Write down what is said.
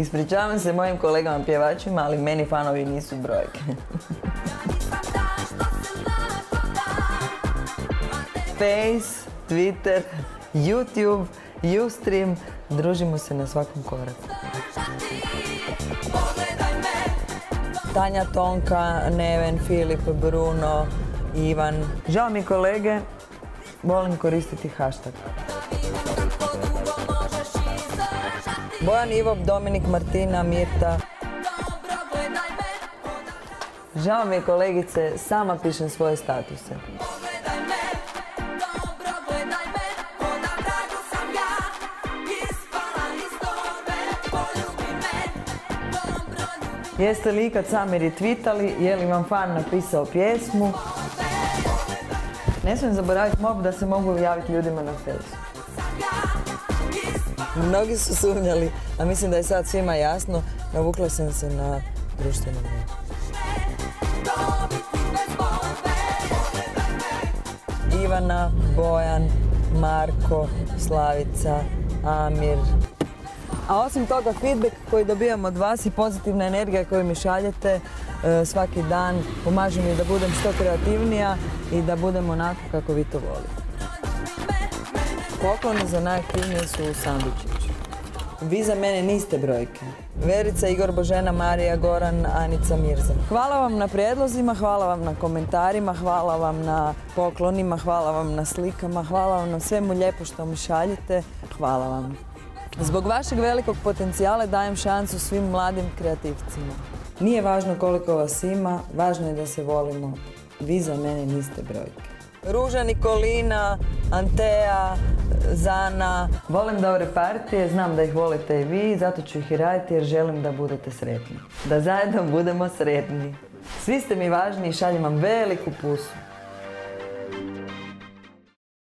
Ispričavam se mojim kolegama pjevačima, ali meni fanovi nisu brojke. Face, Twitter, YouTube, Ustream, družimo se na svakom koraku. Tanja, Tonka, Neven, Filip, Bruno, Ivan. Žao mi kolege, volim koristiti hashtag. Bojan, Ivo, Dominik, Martina, Mirta. Žao mi je kolegice, sama pišem svoje statuse. Jeste li ikad sami retvitali, je li vam fan napisao pjesmu? Ne smijem zaboraviti mob da se mogu javiti ljudima na Facebooku. Mnogi su sumnjali, a mislim da je sad svima jasno, navukla sam se na društvenu mrežu. Ivana, Bojan, Marko, Slavica, Amir. A osim toga, feedback koji dobijam od vas i pozitivna energija koju mi šaljete svaki dan pomaže mi da budem što kreativnija i da budem onako kako vi to volite. Pokloni za najaktivnije su u sandučiću. Vi za mene niste brojke. Verica, Igor, Božena, Marija, Goran, Anica, Mirza. Hvala vam na prijedlozima, hvala vam na komentarima, hvala vam na poklonima, hvala vam na slikama, hvala vam na svemu lijepo što mi šaljete. Hvala vam. Zbog vašeg velikog potencijala dajem šansu svim mladim kreativcima. Nije važno koliko vas ima, važno je da se volimo. Vi za mene niste brojke. Ruža, Nikolina, Antea, Zana. Volim dobre partije, znam da ih volite i vi, zato ću ih i raditi jer želim da budete sretni. Da zajedno budemo sretni. Svi ste mi važni i šaljem vam veliku pusu.